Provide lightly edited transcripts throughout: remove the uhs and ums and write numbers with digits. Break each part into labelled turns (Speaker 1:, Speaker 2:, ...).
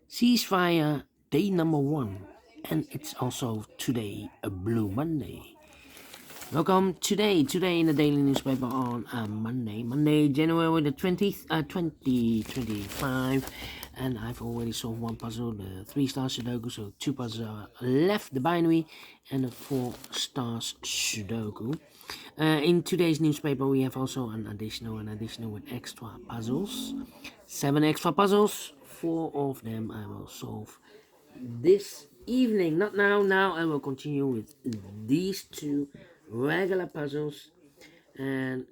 Speaker 1: Ceasefire day number 1, and it's also today a Blue Monday. Welcome today in the daily newspaper on Monday, January the 20th, 2025, and I've already solved one puzzle, the 3 stars Sudoku, so 2 puzzles are left, the binary and the 4 stars Sudoku. In today's newspaper, we have also an additional with extra puzzles, 7 extra puzzles, 4 of them I will solve this evening, not now I will continue with these 2 regular puzzles, and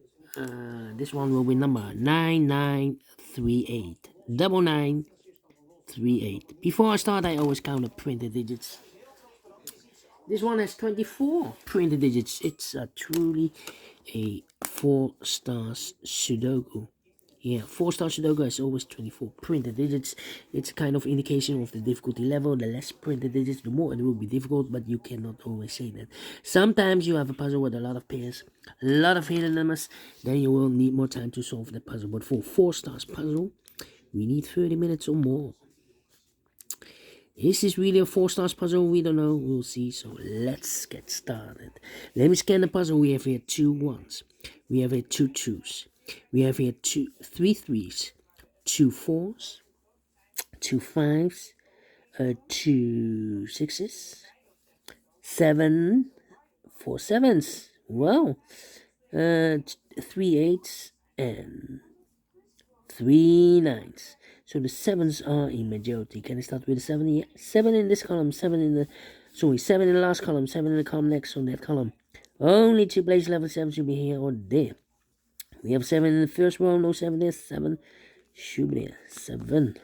Speaker 1: this one will be number 9938 9938. Before I start, I always count the printed digits. This one has 24 printed digits. It's truly a 4 stars Sudoku. Yeah, 4 star Sudoku has always 24 printed digits. It's a kind of indication of the difficulty level. The less printed digits, the more it will be difficult, but you cannot always say that. Sometimes you have a puzzle with a lot of pairs, a lot of hidden numbers, then you will need more time to solve the puzzle. But for 4 stars puzzle, we need 30 minutes or more. Is this really a 4 stars puzzle? We don't know. We'll see. So let's get started. Let me scan the puzzle. We have here 2 ones. We have here 2 twos. We have here 3 threes, 2 fours, 2 fives, 2 sixes, 7, 4 sevens. Wow. 3 eights and 3 nines. So the sevens are in majority. Can I start with the 7 here? 7 in this column, 7 in the last column, 7 in the column next on that column. Only 2 place level 7 should be here or there. We have 7 in the first row, no 7 there, 7 should be there. 7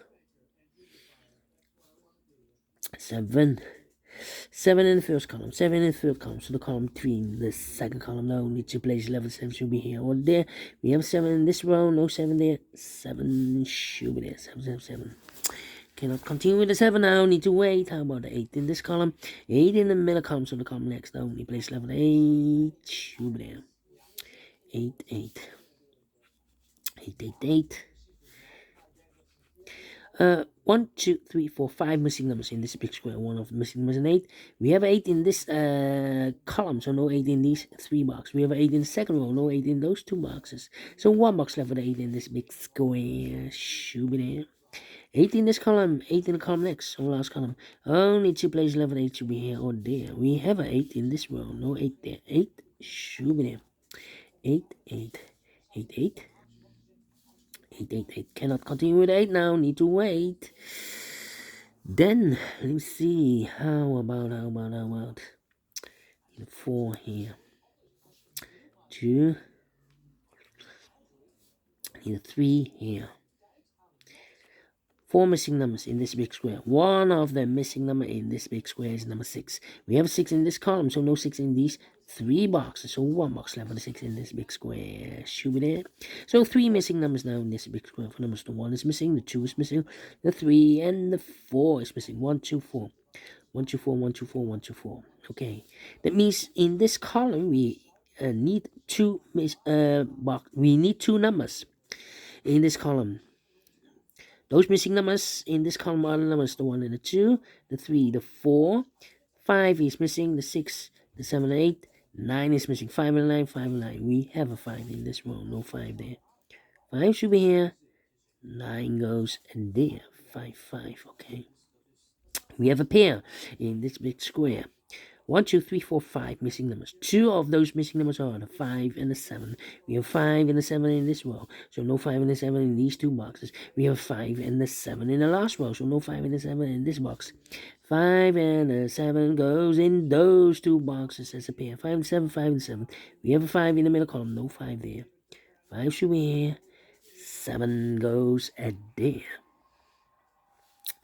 Speaker 1: in the first column, 7 in the third column, so the column 3 in the second column, no need to place level 7 should be here or there. We have 7 in this row, no 7 there, 7 should be there, 7. Cannot continue with the 7 now, need to wait. How about the 8 in this column, 8 in the middle column, so the column next, no need place level 8 should be there. 8. 1, 2, 3, 4, 5 missing numbers in this big square. One of the missing numbers is an 8. We have 8 in this column, so no 8 in these 3 boxes. We have 8 in the second row, no 8 in those 2 boxes. So 1 box left with 8 in this big square. Should be there. 8 in this column, 8 in the column next, so last column. Only 2 places left with 8 should be here or there. We have an 8 in this row, no 8 there. 8 should be there. 8. 8. Cannot continue with 8 now. Need to wait. Then, let me see. How about 4 here. 2. Need a 3 here. 4 missing numbers in this big square. One of the missing number in this big square is number 6. We have 6 in this column, so no 6 in these 3 boxes. So 1 box left with 6 in this big square. Should be there. So 3 missing numbers now in this big square. For numbers, the 1 is missing, the 2 is missing, the 3 and the 4 is missing. 1, 2, 4. 1, 2, 4, 1, 2, 4, 1, 2, 4. Okay. That means in this column we need 2 we need 2 numbers in this column. Those missing numbers in this column are the numbers, the 1 and the 2, the 3, the 4, 5 is missing, the 6, the 7, 8, 9 is missing, 5 and 9, 5 and 9. We have a 5 in this row, no 5 there. 5 should be here, 9 goes and there, 5, okay. We have a pair in this big square. 1, 2, 3, 4, 5 missing numbers. 2 of those missing numbers are the 5 and the 7. We have 5 and the 7 in this row, so no 5 and the 7 in these 2 boxes. We have 5 and the 7 in the last row, so no 5 and the 7 in this box. 5 and the 7 goes in those 2 boxes as a pair. 5 and 7, 5 and 7. We have a 5 in the middle column, no 5 there. 5 should be here. 7 goes at there.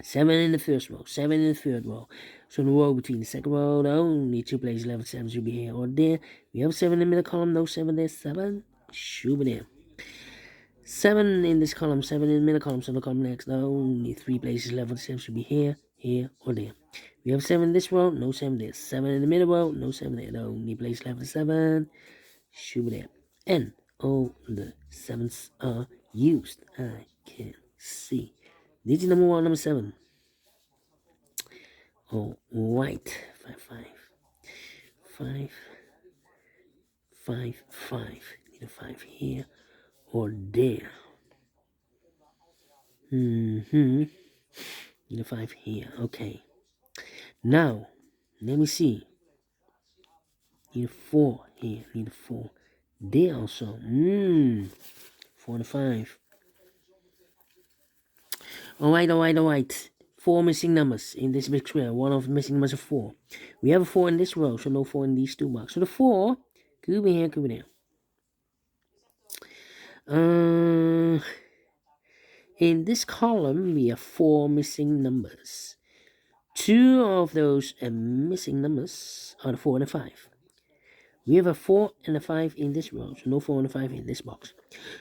Speaker 1: 7 in the first row, 7 in the third row. So in the row between the second row, the only 2 places left, 7 should be here or there. We have 7 in the middle column, no 7 there, 7 should be there. 7 in this column, 7 in the middle column, so the column next, the only 3 places left, 7 should be here, or there. We have 7 in this row, no 7 there. 7 in the middle row, no 7 there. The only place left, 7 should be there. And all the 7s are used. I can see. Digit number 1, number 7. All right. 5, 5, 5, 5, 5. Need a 5 here or there. Need a 5 here. Okay. Now, let me see. Need a 4 here. Need a 4 there also. 4 and a 5. Alright. 4 missing numbers in this big square. One of the missing numbers is 4. We have a 4 in this row, so no 4 in these two boxes. So the 4 could be here, could be there. In this column, we have 4 missing numbers. 2 of those missing numbers are the 4 and the 5. We have a 4 and a 5 in this row, so no 4 and a 5 in this box.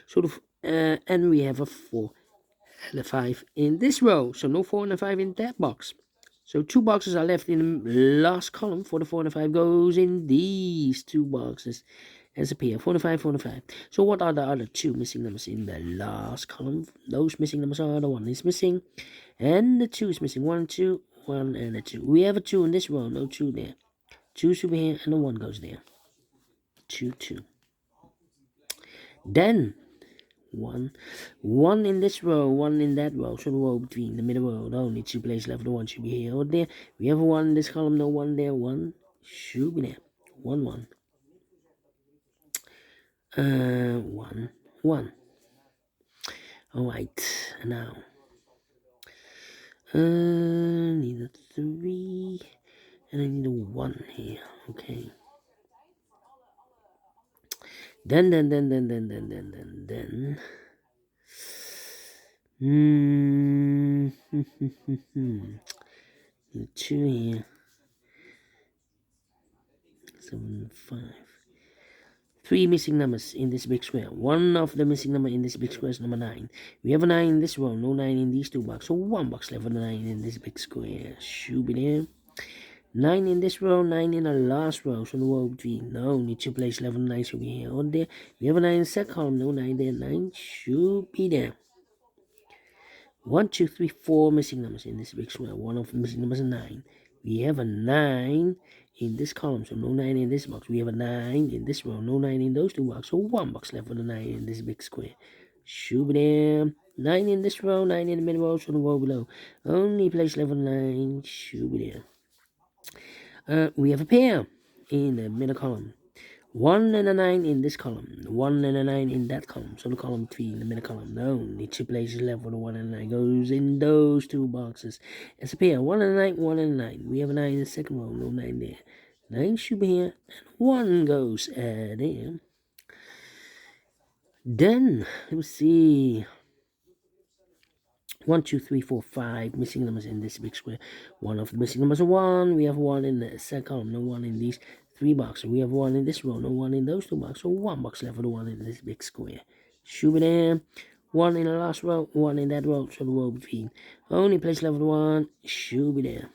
Speaker 1: So and we have a 4 and a 5 in this row, so no 4 and a 5 in that box. So 2 boxes are left in the last column. For the 4 and a 5 goes in these 2 boxes as a pair. 4 and a 5, 4 and a 5. So what are the other 2 missing numbers in the last column? Those missing numbers are the 1 is missing and the 2 is missing. 1, 2, 1 and a 2. We have a 2 in this row, no 2 there. 2 should be here and the 1 goes there. 2, 2. Then 1 in this row, 1 in that row. So the row between the middle row, only 2 places left. The 1 should be here or there. We have a 1 in this column, no 1 there. 1 should be there. 1, 1. 1, 1. Alright, now need a 3 and I need a 1 here. Okay. Then. Need a 2 here. 7, 5. 3 missing numbers in this big square. One of the missing number in this big square is number 9. We have a 9 in this row, no 9 in these 2 boxes. So 1 box left for the 9 in this big square. Should be there. 9 in this row, 9 in the last row. So the row between. No, need 2 places left for the 9 should be here or there. We have a 9 in the second column, no 9 there. 9 should be there. 1, 2, 3, 4 missing numbers in this big square. One of the missing numbers is 9. We have a 9 in this column, so no 9 in this box. We have a 9 in this row, no 9 in those 2 boxes. So 1 box left for the 9 in this big square. Should be there. 9 in this row, 9 in the middle row, so the row below. Only place left for the 9. Should be there. We have a pair in the middle column. 1 and a 9 in this column, 1 and a 9 in that column. So the column between the middle column, no, only 2 places left for the 1 and a 9 goes in those 2 boxes. It's a pair, 1 and a 9, 1 and a 9. We have a 9 in the second row, no 9 there. 9 should be here, and 1 goes there. Then, let me see. 1, 2, 3, 4, 5 missing numbers in this big square. One of the missing numbers is 1. We have 1 in the second column, no 1 in these 3 boxes. We have 1 in this row, no 1 in those 2 boxes. So 1 box left for the 1 in this big square. Should be there. 1 in the last row, 1 in that row, so the row between. Only place left for the 1 should be there.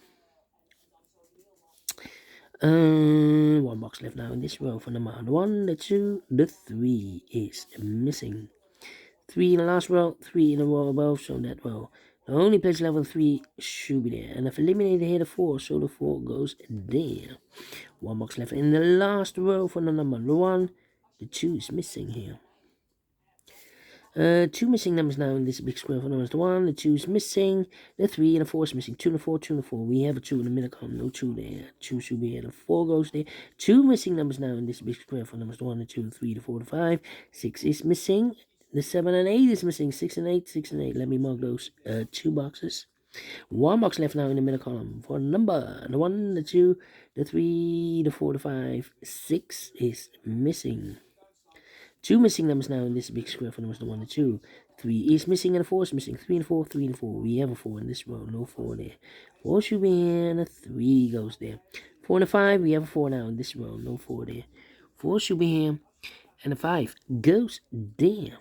Speaker 1: 1 box left now in this row for number 1, the 2, the 3 is missing. 3 in the last row, 3 in the row above, so that row. The only place level 3 should be there. And I've eliminated here the 4, so the 4 goes there. 1 box left in the last row for the number 1. The 2 is missing here. 2 missing numbers now in this big square for numbers. The 1, the 2 is missing. The 3 and the 4 is missing. 2 and the 4, 2 and the 4. We have a 2 in the middle column. No 2 there. 2 should be here. The 4 goes there. 2 missing numbers now in this big square for numbers. The 1, the 2, the 3, the 4, the 5. 6 is missing. The 7 and 8 is missing. 6 and 8, 6 and 8. Let me mark those 2 boxes. 1 box left now in the middle column for number. The 1, the 2, the 3, the 4, the 5. 6 is missing. 2 missing numbers now in this big square for numbers. The 1, the 2. 3 is missing and the 4 is missing. 3 and 4, 3 and 4. We have a 4 in this row. No 4 there. 4 should be here and a 3 goes there. 4 and a 5. We have a 4 now in this row. No 4 there. 4 should be here and a 5 goes there.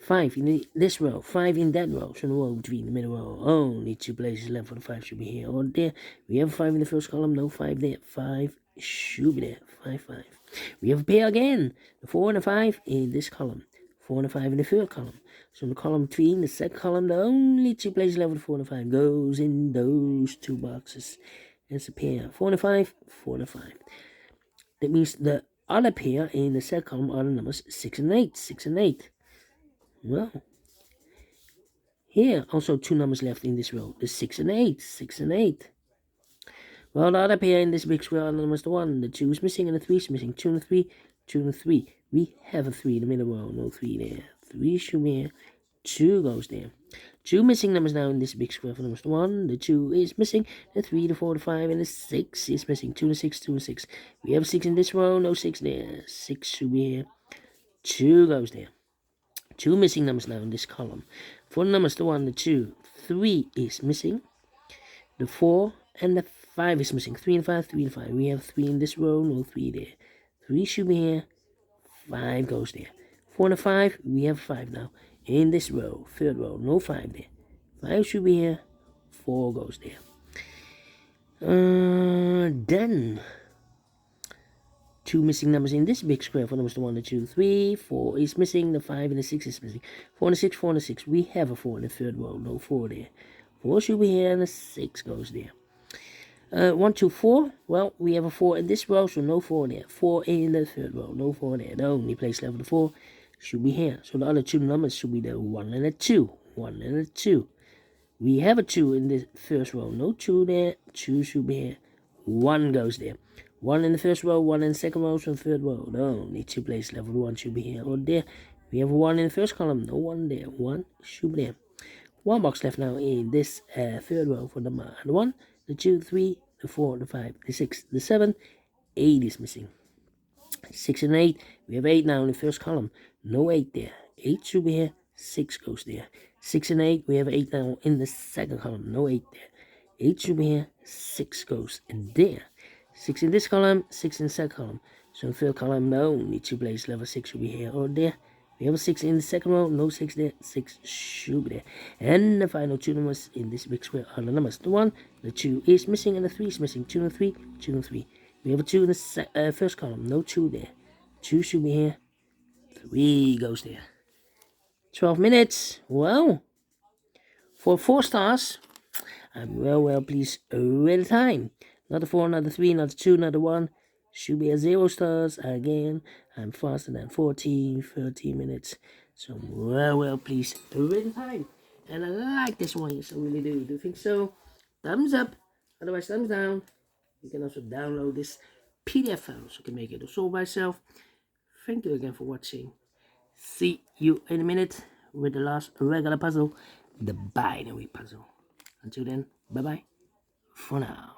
Speaker 1: 5 in this row, 5 in that row. So the row between the middle row. Only 2 places left for the 5 should be here or there. We have a 5 in the first column, no 5 there. 5 should be there. 5, 5. We have a pair again. The 4 and the 5 in this column. 4 and a 5 in the third column. So in the column 3, in the second column, the only two places left with 4 and a 5 goes in those two boxes. It's a pair. 4 and a 5, 4 and a 5. That means the other pair in the second column are the numbers 6 and 8. 6 and 8. Well, here also two numbers left in this row. The 6 and 8. 6 and 8. Well, the other pair in this big square are the numbers 1. The 2 is missing and the 3 is missing. 2 and 3. 2 and 3. We have a 3 in the middle row. No 3 there. 3 should be here. 2 goes there. 2 missing numbers now in this big square for numbers 1. The 2 is missing. The 3, the 4, the 5, and the 6 is missing. 2 and 6, 2 and 6. We have 6 in this row. No 6 there. 6 should be here. 2 goes there. 2 missing numbers now in this column. For the numbers, the 1, the 2, 3 is missing. The 4 and the 5 is missing. 3 and 5, 3 and 5. We have 3 in this row, no 3 there. 3 should be here. 5 goes there. 4 and a 5, we have 5 now. In this row, third row, no 5 there. 5 should be here. 4 goes there. Then 2 missing numbers in this big square for numbers 1, the 2, 3, 4 is missing. The 5 and the 6 is missing. 4 and the 6, 4 and the 6. We have a 4 in the third row, no 4 there. 4 should be here and the 6 goes there. 1, 2, 4. Well, we have a 4 in this row, so no 4 there. 4 in the third row, no 4 there. The only place left with the 4 should be here. So the other two numbers should be the 1 and the 2. 1 and the 2. We have a 2 in the first row, no 2 there. 2 should be here. 1 goes there. 1 in the first row, 1 in the second row, so the third row. The only two places left with 1 should be here or there. We have a 1 in the first column, no 1 there. 1 should be there. 1 box left now in this third row for the 1, the 2, 3, the 4, the 5, the 6, the 7, 8 is missing. 6 and 8, we have 8 now in the first column. No 8 there. 8 should be here. 6 goes there. 6 and 8, we have 8 now in the second column. No 8 there. 8 should be here. 6 goes in there. 6 in this column, 6 in the second column. So in the third column, no only two places left. 6 should be here or there. We have a 6 in the second row, no 6 there, 6 should be there. And the final two numbers in this big square are the numbers. The 1, the 2 is missing, and the 3 is missing. 2 and 3, 2 and 3. We have a 2 in the first column, no 2 there. 2 should be here, 3 goes there. 12 minutes, well, for 4 stars, I'm well pleased with the time. Not a 4, not a 3, not a 2, not a 1. Should be a 0 stars. Again, I'm faster than 13 minutes. So I'm well pleased with the time. And I like this one, yes I really do. Do you think so? Thumbs up. Otherwise, thumbs down. You can also download this PDF file so you can make it also by yourself. Thank you again for watching. See you in a minute with the last regular puzzle, the binary puzzle. Until then, bye-bye for now.